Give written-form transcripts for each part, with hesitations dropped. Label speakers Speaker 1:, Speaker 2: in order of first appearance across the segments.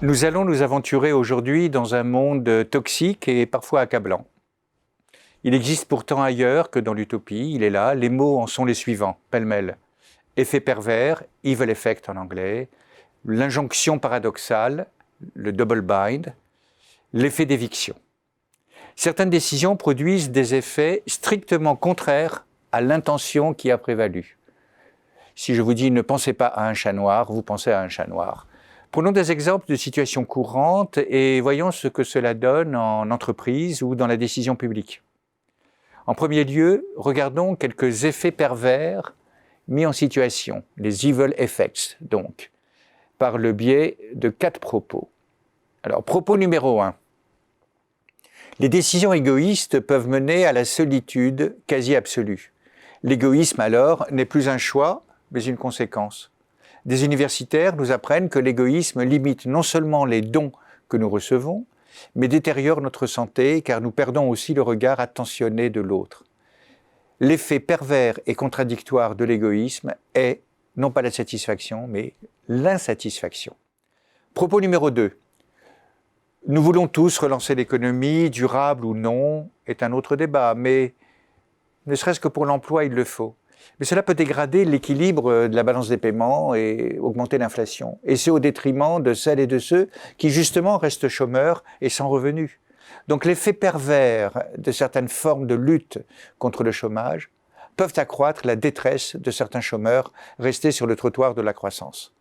Speaker 1: Nous allons nous aventurer aujourd'hui dans un monde toxique et parfois accablant. Il existe pourtant ailleurs que dans l'utopie, il est là, les mots en sont les suivants, pêle-mêle. Effet pervers, evil effect en anglais, l'injonction paradoxale, le double bind, l'effet d'éviction. Certaines décisions produisent des effets strictement contraires à l'intention qui a prévalu. Si je vous dis ne pensez pas à un chat noir, vous pensez à un chat noir. Prenons des exemples de situations courantes et voyons ce que cela donne en entreprise ou dans la décision publique. En premier lieu, regardons quelques effets pervers mis en situation, les evil effects donc, par le biais de 4 propos. Alors, propos numéro 1. Les décisions égoïstes peuvent mener à la solitude quasi absolue. L'égoïsme alors n'est plus un choix, mais une conséquence. Des universitaires nous apprennent que l'égoïsme limite non seulement les dons que nous recevons, mais détériore notre santé car nous perdons aussi le regard attentionné de l'autre. L'effet pervers et contradictoire de l'égoïsme est non pas la satisfaction, mais l'insatisfaction. Propos numéro 2. Nous voulons tous relancer l'économie, durable ou non, est un autre débat, mais ne serait-ce que pour l'emploi, il le faut. Mais cela peut dégrader l'équilibre de la balance des paiements et augmenter l'inflation. Et c'est au détriment de celles et de ceux qui justement restent chômeurs et sans revenus. Donc l'effet pervers de certaines formes de lutte contre le chômage peuvent accroître la détresse de certains chômeurs restés sur le trottoir de la croissance.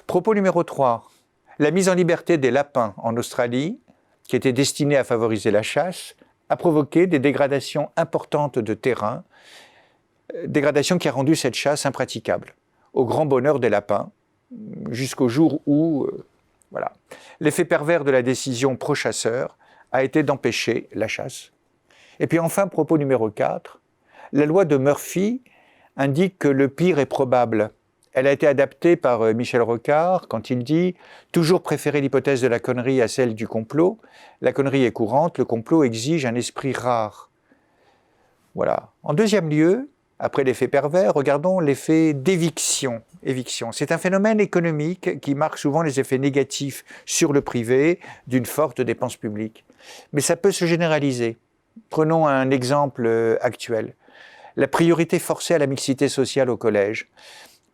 Speaker 1: Propos numéro 3. La mise en liberté des lapins en Australie, qui était destinée à favoriser la chasse, a provoqué des dégradations importantes de terrain, dégradation qui a rendu cette chasse impraticable, au grand bonheur des lapins, jusqu'au jour où, voilà. L'effet pervers de la décision pro-chasseur a été d'empêcher la chasse. Et puis enfin, propos numéro 4, la loi de Murphy indique que le pire est probable. Elle a été adaptée par Michel Rocard quand il dit « Toujours préférer l'hypothèse de la connerie à celle du complot. La connerie est courante, le complot exige un esprit rare. » Voilà. En deuxième lieu, après l'effet pervers, regardons l'effet d'éviction. Éviction. C'est un phénomène économique qui marque souvent les effets négatifs sur le privé d'une forte dépense publique. Mais ça peut se généraliser. Prenons un exemple actuel. La priorité forcée à la mixité sociale au collège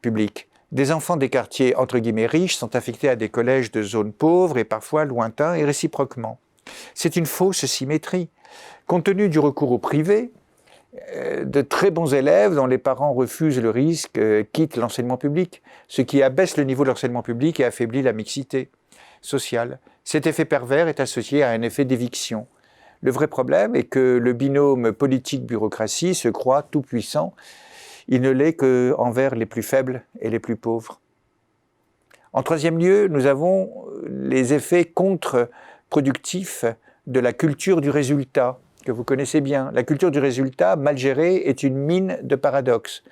Speaker 1: public. Des enfants des quartiers entre guillemets riches sont affectés à des collèges de zones pauvres et parfois lointains et réciproquement. C'est une fausse symétrie. Compte tenu du recours au privé, de très bons élèves dont les parents refusent le risque quittent l'enseignement public, ce qui abaisse le niveau de l'enseignement public et affaiblit la mixité sociale. Cet effet pervers est associé à un effet d'éviction. Le vrai problème est que le binôme politique-bureaucratie se croit tout puissant. Il ne l'est qu'envers les plus faibles et les plus pauvres. En troisième lieu, nous avons les effets contre-productifs de la culture du résultat, que vous connaissez bien. La culture du résultat, mal gérée, est une mine de paradoxes.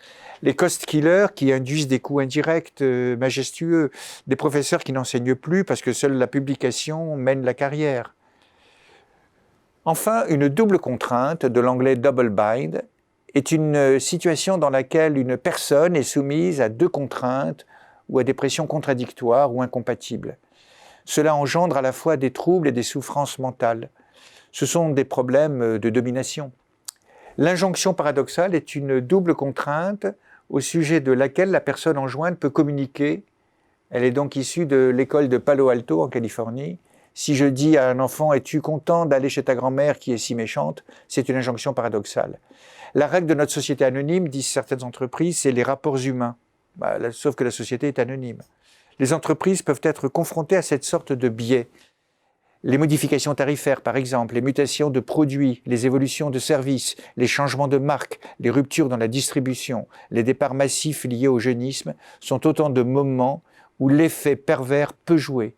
Speaker 1: Les cost killers qui induisent des coûts indirects majestueux, des professeurs qui n'enseignent plus parce que seule la publication mène la carrière. Enfin, une double contrainte, de l'anglais double bind, est une situation dans laquelle une personne est soumise à 2 contraintes ou à des pressions contradictoires ou incompatibles. Cela engendre à la fois des troubles et des souffrances mentales. Ce sont des problèmes de domination. L'injonction paradoxale est une double contrainte au sujet de laquelle la personne enjointe peut communiquer. Elle est donc issue de l'école de Palo Alto en Californie. Si je dis à un enfant « Es-tu content d'aller chez ta grand-mère qui est si méchante ?» c'est une injonction paradoxale. La règle de notre société anonyme, disent certaines entreprises, c'est les rapports humains. Sauf que la société est anonyme. Les entreprises peuvent être confrontées à cette sorte de biais. Les modifications tarifaires, par exemple, les mutations de produits, les évolutions de services, les changements de marque, les ruptures dans la distribution, les départs massifs liés au jeunisme sont autant de moments où l'effet pervers peut jouer.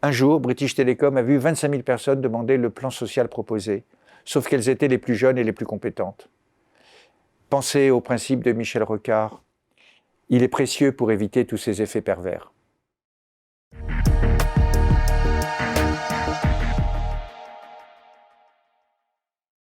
Speaker 1: Un jour, British Telecom a vu 25 000 personnes demander le plan social proposé, sauf qu'elles étaient les plus jeunes et les plus compétentes. Pensez au principe de Michel Rocard. Il est précieux pour éviter tous ces effets pervers.